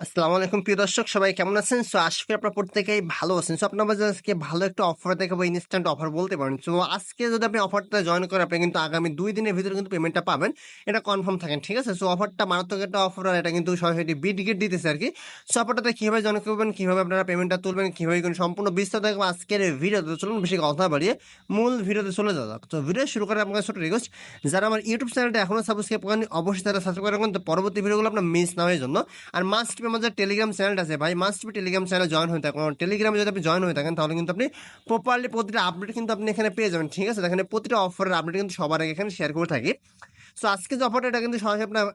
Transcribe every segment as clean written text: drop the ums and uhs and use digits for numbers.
আসসালামু আলাইকুম প্রিয় দর্শক, সবাই কেমন আছেন? সো আশা করি আপনারা প্রত্যেকেই ভালো আছেন। সো আপনার মাঝে আজকে ভালো একটা অফার দেখাবো, ইনস্ট্যান্ট অফার বলতে পারেন। সো আজকে যদি আপনি অফারটা জয়েন করেন, আপনি কিন্তু আগামী 2 দিনের ভিতরে কিন্তু পেমেন্টটা পাবেন। এটা কনফার্ম থাকেন, ঠিক আছে? সো অফারটা মারাত্মক একটা অফার, আর এটা কিন্তু সরাসরি বিটগেট দিতেছে আরকি। সো অফারটাতে কিভাবে জয়েন করবেন, কিভাবে আপনারা পেমেন্টটা তুলবেন, কিভাবে করবেন, সম্পূর্ণ বিস্তারিত দেখবো আজকের এই ভিডিওতে। চলুন বেশি কথা বাড়িয়ে মূল ভিডিওতে চলে যাওয়া যাক। তো ভিডিও শুরু করার আপনার ছোট রিকোয়েস্ট, যারা আমার ইউটিউব চ্যানেলটা এখনো সাবস্ক্রাইব করেননি অবশ্যই তারা সাবস্ক্রাইব করে রাখুন, তো পরবর্তী ভিডিওগুলো আপনার মিস না হওয়ার জন্য। আর মাস্ট বি আমাদের টেলিগ্রাম চ্যানেল আছে ভাই, মাস্ট বি টেলিগ্রাম চ্যানেলে জয়েন হয়ে থাকুন। টেলিগ্রামে যদি আপনি জয়েন হয়ে থাকেন তাহলে কিন্তু আপনি প্রপারলি প্রতিটা আপডেট কিন্তু আপনি এখানে পেয়ে যাবেন, ঠিক আছে? এখানে প্রতিটা অফারের আপডেট কিন্তু সবার আগে এখানে শেয়ার করে থাকি। সো আজকে যে অফারটা, এটা কিন্তু সরাসরি আপনার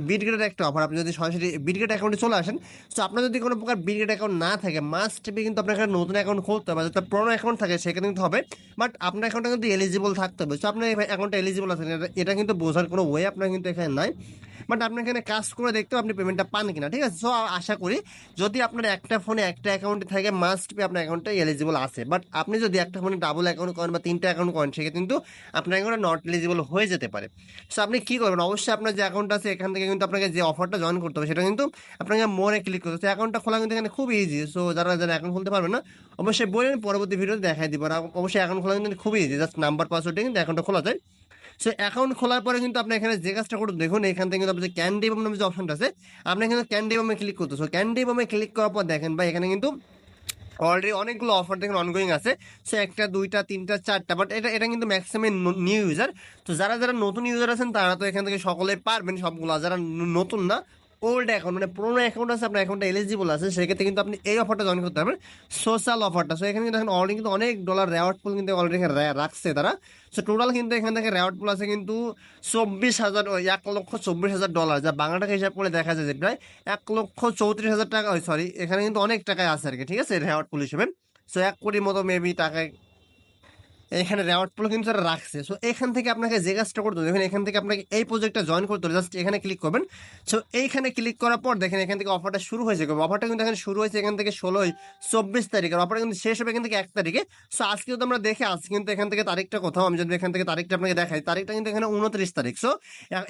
বিটগেটের একটা অফার। আপনি যদি সরাসরি বিটগেট অ্যাকাউন্টে চলে আসেন, সো আপনার যদি কোনো প্রকার বিটগেট অ্যাকাউন্ট না থাকে, মাস্ট বি কিন্তু আপনার এখানে নতুন অ্যাকাউন্ট খুলতে হবে। যদি পুরোনো অ্যাকাউন্ট থাকে সেখানে কিন্তু হবে, বাট আপনার অ্যাকাউন্টটা কিন্তু এলিজিবল থাকতে হবে। সো আপনার অ্যাকাউন্টটা এলিজিবল আছে এটা কিন্তু বোঝার কোনো ওয়ে আপনার কিন্তু এখানে নাই, বাট আপনি এখানে কাজ করে দেখতেও আপনি পেমেন্টটা পান কিনা, ঠিক আছে? সো আশা করি যদি আপনার একটা ফোনে একটা অ্যাকাউন্টে থাকে, মাস্ট বি আপনার অ্যাকাউন্টটা এলিজিবল আছে। বাট আপনি যদি একটা ফোনে ডাবল অ্যাকাউন্ট করেন বা 3টা অ্যাকাউন্ট করেন, সেক্ষেত্রে কিন্তু আপনার অ্যাকাউন্টটা নট এলিজিবল হয়ে যেতে পারে। সো আপনি কী করবেন, অবশ্যই আপনার যে অ্যাকাউন্ট আছে এখান থেকে কিন্তু আপনাকে যে অফারটা জয়েন করতে হবে সেটা কিন্তু আপনাকে মোরে ক্লিক করতে হবে। অ্যাকাউন্টটা খোলা কিন্তু এখানে খুব ইজি। সো যারা যারা অ্যাকাউন্ট খুলতে পারবেন না অবশ্যই বলেন, পরবর্তী ভিডিওতে দেখাই দিব। আর অবশ্যই অ্যাকাউন্ট খোলা কিন্তু খুবই ইজি, জাস্ট নাম্বার পাসওয়ার্ডে কিন্তু অ্যাকাউন্টটা খোলা যায়। সো অ্যাকাউন্ট খোলার পরে কিন্তু আপনি এখানে যে কাজটা করুন, দেখুন এখান থেকে কিন্তু আপনার যে ক্যান্ডি বাম নামে যে অপশনটা আছে, আপনি এখানে ক্যান্ডি বামে ক্লিক করতে। সো ক্যান্ডি বামে ক্লিক করার পর দেখেন ভাই, এখানে কিন্তু অলরেডি অনেকগুলো অফার দেখেন অনগোয়িং আছে। সো একটা, দুইটা, তিনটা, চারটা, বাট এটা এটা কিন্তু ম্যাক্সিমাম নিউ ইউজার। তো যারা যারা নতুন ইউজার আছেন তারা তো এখান থেকে সকলে পারবেন সবগুলো। আর যারা নতুন না, ওল্ড অ্যাকাউন্ট মানে পুরোনো অ্যাকাউন্ট আছে, আপনার অ্যাকাউন্টটা এলিজিবল আছে, সেক্ষেত্রে কিন্তু আপনি এই অফারটা জয়েন করতে পারবেন, সোশ্যাল অফারটা। সো এখানে কিন্তু এখন অলরেডি কিন্তু অনেক ডলার রেওয়ার্ড পুল কিন্তু অলরেডি রাখছে তারা। সো টোটাল কিন্তু এখান থেকে রেওয়ার্ড পুল আছে কিন্তু 24,000, 1,24,000 ডলার, যা বাংলা টাকা হিসাব করে দেখা যায় যে প্রায় 1,34,000 টাকা। সরি, এখানে কিন্তু অনেক টাকায় আছে আর কি, ঠিক আছে, রেওয়ার্ড পুল হিসেবে। সো 1 কোটির মতো মেবি টাকায় এখানে রেওয়ার্ড পুল কিন্তু তারা রাখছে। সো এখান থেকে আপনাকে যে কাজটা করতে হবে, দেখেন এখান থেকে আপনাকে এই প্রজেক্টটা জয়েন করতে হবে, জাস্ট এখানে ক্লিক করবেন। সো এইখানে ক্লিক করার পর দেখেন এখান থেকে অফারটা শুরু হয়েছে। অফারটা কিন্তু এখানে শুরু হয়েছে এখান থেকে 24 তারিখ, আর অফারটা কিন্তু শেষ হবে এখান থেকে 1 তারিখে। সো আজকে যদি আমরা দেখে আসছি কিন্তু এখান থেকে তারিখটা কোথাও, আমি যদি এখান থেকে তারিখটা আপনাকে দেখাই, তারিখটা কিন্তু এখানে 29 তারিখ। সো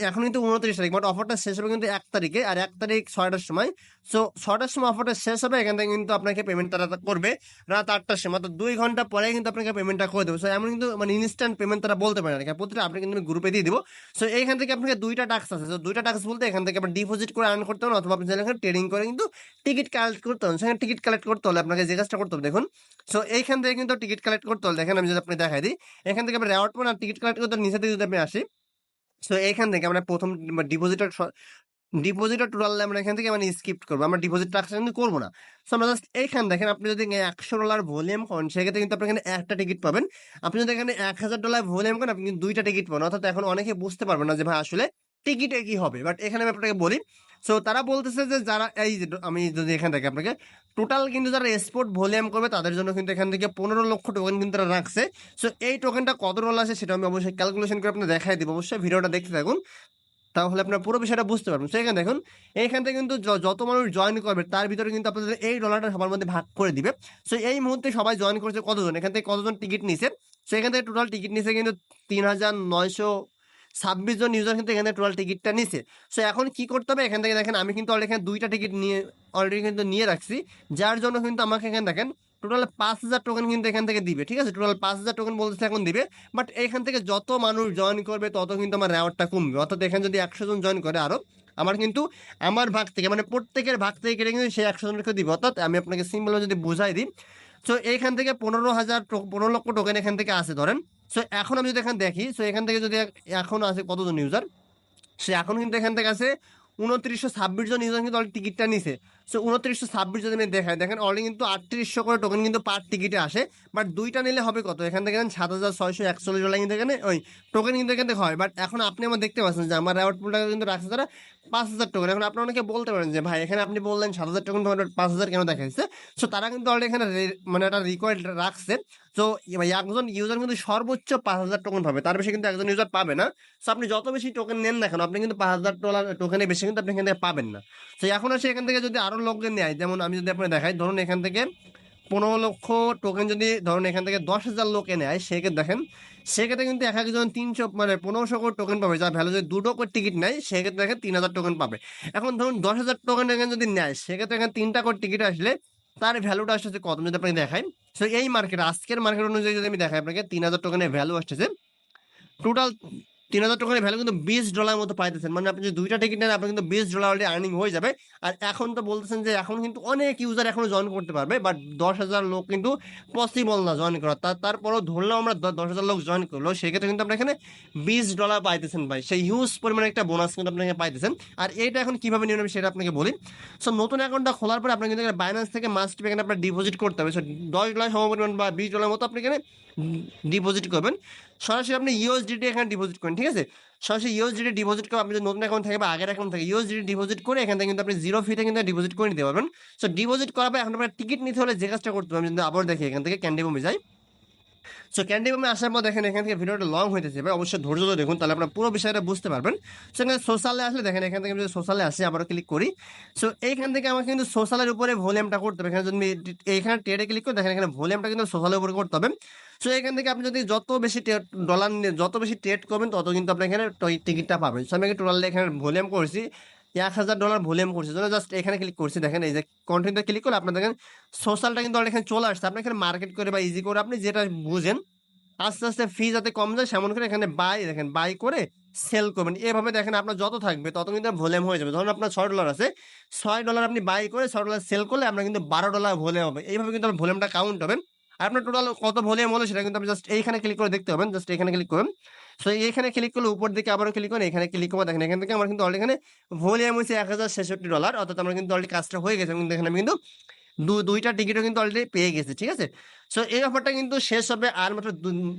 এখন কিন্তু 29 তারিখ, বাট অফারটা শেষ হবে কিন্তু 1 তারিখে, আর 1 তারিখ 6টার সময়। সো 6টার সময় অফারটা শেষ হবে, এখান থেকে কিন্তু আপনাকে পেমেন্ট তারা করবে রাত 8টার সময়। তো 2 ঘন্টা পরে কিন্তু আপনাকে পেমেন্টটা করে দেবো। সো এমন কিন্তু মানে ইনস্ট্যান্ট পেমেন্ট তারা বলতে পারে না, প্রতিটা আপনি কিন্তু গ্রুপে দিয়ে দিব। সো এইখান থেকে আপনাকে 2টা টাস্ক আছে। সো 2টা টাস্ক বলতে এখান থেকে আপনার ডিপোজিট করে আর্ন করতে হবে, অথবা আপনি এখানে ট্রেডিং করে কিন্তু টিকিট কালেক্ট করতে হবে। সেখানে টিকিট কালেক্ট করতে হলে আপনাকে যে কাজটা করতে হবে, দেখুন। সো এইখান থেকে কিন্তু টিকিট কালেক্ট করতে হলে দেখেন, আমি যদি আপনি দেখাই দিই, এখান থেকে আপনি রেওয়ার্ড পান আর টিকিট কালেক্ট করতে নিচে থেকে যদি আমি আসি, সো এইখান থেকে আমরা প্রথম ডিপোজিটের ডিপোজিটটা টোটাল আমরা এখান থেকে মানে স্কিপ করবো, আমরা ডিপোজিট টাকা কিন্তু করবো না। সো আমরা জাস্ট এইখান দেখেন, আপনি যদি $100 ভলিউম করেন সেক্ষেত্রে কিন্তু আপনি এখানে একটা টিকিট পাবেন। আপনি যদি এখানে $1,000 ভলিউম করেন আপনি কিন্তু 2টা টিকিট পাবেন। অর্থাৎ এখন অনেকে বুঝতে পারবেন না যে ভাই আসলে টিকিটে কি হবে, বাট এখানে আমি আপনাকে বলি। সো তারা বলতেছে যে যারা এই যে আমি যদি এখান থেকে আপনাকে টোটাল কিন্তু যারা এক্সপোর্ট ভলিউম করবে তাদের জন্য কিন্তু এখান থেকে 15 লক্ষ টোকেন কিন্তু তারা রাখছে। সো এই টোকেনটা কত ডলার আছে সেটা আমি অবশ্যই ক্যালকুলেশন করে আপনাকে দেখাই দিব, অবশ্যই ভিডিওটা দেখতে থাকুন, তাহলে আপনার পুরো বিষয়টা বুঝতে পারবেন। সেখানে দেখুন এইখান থেকে কিন্তু যত মানুষ জয়েন করবে তার ভিতরে কিন্তু আপনাদের এই ডলারটা সবার মধ্যে ভাগ করে দিবে। সো এই মুহূর্তে সবাই জয়েন করেছে কতজন, এখান থেকে কতজন টিকিট নিছে, সেখান থেকে টোটাল টিকিট নিছে কিন্তু 3,926 জন ইউজার কিন্তু এখানে টোটাল টিকিটটা নিছে। সো এখন কি করতে হবে, এখান থেকে দেখেন আমি কিন্তু অলরেডি এখানে 2টা টিকিট নিয়ে অলরেডি কিন্তু নিয়ে রাখছি, যার জন্য কিন্তু আমাকে এখানে দেখেন টোটাল 5,000 টোকেন কিন্তু এখান থেকে দিবে, ঠিক আছে? টোটাল 5,000 টোকেন বলতেছে এখন দিবে, বাট এখান থেকে যত মানুষ জয়েন করবে তত কিন্তু আমার রেওয়ার্ডটা কমবে। অর্থাৎ এখানে যদি 100 জন জয়েন করে আরো, আমার কিন্তু আমার ভাগ থেকে মানে প্রত্যেকের ভাগ থেকে কেটে কিন্তু সেই 100 জনকে দিব। অর্থাৎ আমি আপনাকে সিম্পল যদি বুঝাই দিই, সো এইখান থেকে 15 লক্ষ টোকেন এখান থেকে আসে ধরেন। সো এখন আমি যদি এখানে দেখি, সো এখান থেকে যদি এখন আছে কতজন ইউজার, সে এখন কিন্তু এখান থেকে আছে 2926 জন ইউজার কিন্তু অলরেডি টিকিটটা নিছে। সো 2926 যদি আমি দেখাই, দেখেন অলরেডি কিন্তু 3800 করে টোকেন কিন্তু পার টিকিটে আসে, বাট 2টা নিলে হবে কত, এখান থেকে 7,641 কিন্তু এখানে ওই টোকেন কিন্তু এখান থেকে হয়। বাট এখন আপনি আমার দেখতে পাচ্ছেন যে আমার রেওয়ার্ড পুলটা কিন্তু রাখছে তারা 5,000 টোকেন। এখন আপনারা অনেকে বলতে পারেন যে ভাই এখানে আপনি বললেন 7,000 টোকেন, 5,000 কেন দেখাইছে? সো তারা কিন্তু অলরেডি এখানে মানে একটা রিকোয়ার্ড রাখছে। সো একজন ইউজার কিন্তু সর্বোচ্চ 5,000 টোকেন পাবে, তার বেশি কিন্তু একজন ইউজার পাবে না। সো আপনি যত বেশি টোকেন নেন না কেন আপনি কিন্তু $5,000 টোকেনের বেশি কিন্তু আপনি এখান থেকে পাবেন না। তো এখন আসে এখান থেকে যদি আরো লোকজন নেয়, যেমন আমি যদি আপনাকে দেখাই, ধরুন এখান থেকে 15 লক্ষ টোকেন যদি ধরুন এখান থেকে 10,000 লোকে নেয়, সেক্ষেত্রে দেখেন সেক্ষেত্রে কিন্তু এক একজন 300 মানে 1500 করে টোকেন পাবে, যার ভ্যালু যদি 2 করে টিকিট নেয় সেক্ষেত্রে দেখেন 3000 টোকেন পাবে। এখন ধরুন 10,000 টোকেন এখানে যদি নেয় সেক্ষেত্রে এখানে 3টা করে টিকিট আসলে তার ভ্যালুটা আসছে কত যদি আপনাকে দেখাই। সো এই মার্কেট আজকের মার্কেট অনুযায়ী যদি আমি দেখাই আপনাকে 3000 টোকেনের ভ্যালু আসতেছে টোটাল 3000 টোকেনের ভ্যালু কিন্তু $20 মতো পাইতেছেন। মানে আপনি যদি 2টা টিকিট নেন আপনার কিন্তু $20 অলরেডি আর্নিং হয়ে যাবে। আর এখন তো বলতেছেন যে এখন কিন্তু অনেক ইউজার এখনো জয়েন করতে পারবে, বাট 10,000 লোক কিন্তু পসিবল না জয়েন করা। তারপরেও ধরলেও আমরা 10,000 লোক জয়েন করলো সেক্ষেত্রে কিন্তু আপনার এখানে $20 পাইতেছেন ভাই, সেই হিউজ পরিমাণে একটা বোনাস কিন্তু আপনাকে পাইতেছেন। আর এইটা এখন কিভাবে নিয়ে নেবেন সেটা আপনাকে বলি। সো নতুন অ্যাকাউন্টটা খোলার পরে আপনার কিন্তু বাইন্যান্স থেকে মাস্ট এখানে আপনার ডিপোজিট করতে হবে। সো $10 সমপরিমাণ বা $20 মতো আপনি এখানে ডিপোজিট করবেন। সরাসরি আপনি ইউএসডিটি এখানে ডিপোজিট করেন, ঠিক আছে? সরাসরি ইউএসডিটি ডিপোজিট করে আপনি যদি নতুন অ্যাকাউন্ট থাকে বা আগের অ্যাকাউন্ট থাকে ইউএসডিটি ডিপোজিট করে এখান থেকে কিন্তু আপনি জিরো ফিতে কিন্তু ডিপোজিট করে নিতে পারবেন। সো ডিপোজিট করার পর এখন আপনার টিকিট নিতে হলে যে কাজটা করতে হবে আমি যদি আবার দেখি এখান থেকে ক্যান্ডি বমে যাই। সো ক্যান্ডি বমে আসার পর দেখেন এখান থেকে ভিডিওটা লং হইতেছে ভাই, অবশ্যই ধৈর্য ধরে দেখুন তাহলে আপনার পুরো বিষয়টা বুঝতে পারবেন। সো এখানে সোশ্যালে আসলে দেখেন এখান থেকে আমি যদি সোশ্যালে আসি আবারও ক্লিক করি। সো এইখান থেকে আমাকে কিন্তু সোশ্যালের উপরে ভলিউমটা করতে হবে। এখানে যদি আমি এইখানে ট্রেডে ক্লিক করি দেখেন এখানে ভলিউমটা কিন্তু সোশ্যালের উপরে করতে হবে। সো এখান থেকে আপনি যদি যত বেশি ডলার যত বেশি ট্রেড করবেন তত কিন্তু আপনি এখানে টিকিটটা পাবেন। সো আমি টোটাল এখানে ভলিউম করছি $1,000 ভলিউম করছি, জাস্ট এখানে ক্লিক করছি। দেখেন এই যে কন্টেন্টটা ক্লিক করলে আপনার দেখেন সোশ্যালটা কিন্তু এখানে চলে আসছে। আপনি এখানে মার্কেট করে বা ইজি করে আপনি যেটা বুঝেন আস্তে আস্তে ফি যাতে কম যায় সেমন করে এখানে বাই দেখেন বাই করে সেল করবেন। এভাবে দেখেন আপনার যত থাকবে তত কিন্তু ভলিউম হয়ে যাবে। ধরুন আপনার $6 আছে, $6 আপনি বাই করে $6 সেল করলে আপনার কিন্তু $12 ভলিউম হবে। এইভাবে কিন্তু আপনার ভলিউমটা কাউন্ট হবে। আর আপনার টোটাল কত ভলিউম হলো সেটা কিন্তু আপনি জাস্ট এইখানে ক্লিক করে দেখতে পাবেন। জাস্ট এখানে ক্লিক করবেন। সো এইখানে ক্লিক করলে উপর দিকে আবারও ক্লিক করেন, এখানে ক্লিক করে দেখেন এখান থেকে আমার কিন্তু অলরেডি এখানে ভলিউম হচ্ছে $1,066, অর্থাৎ আমার কিন্তু অলরেডি কাজটা হয়ে গেছে। এবং দেখেন আমি কিন্তু দুইটা টিকিটও কিন্তু অলরেডি পেয়ে গেছি, ঠিক আছে? সো এই অফারটা কিন্তু শেষ হবে আর মাত্র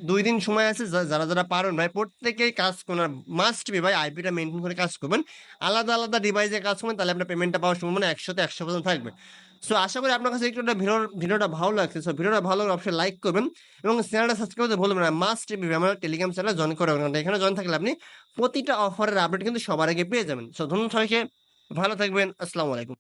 2 দিন সময় আছে। যারা যারা পারেন ভাই প্রত্যেকেই কাজ করার মাস্ট বি ভাই আইপিটা মেনটেন করে কাজ করবেন। আলাদা আলাদা ডিভাইসে কাজ করবেন তাহলে আপনার পেমেন্টটা পাওয়ার সম্ভাবনা 100% থাকবে। সো আশা করি আপনার কাছে একটু ভিডিওটা ভালো লাগছে। সো ভিডিওটা ভালো লাগলে অবশ্যই লাইক করবেন এবং চ্যানেলটা সাবস্ক্রাইব করতে ভুলবেন না। মাস্ট বি আমার টেলিগ্রাম চ্যানেল জয়েন করে রাখবেন। এখানে জয়েন থাকলে আপনি প্রতিটা অফারের আপডেট কিন্তু সবার আগে পেয়ে যাবেন। সো ধন্যবাদ সবাইকে, ভালো থাকবেন, আসসালামু আলাইকুম।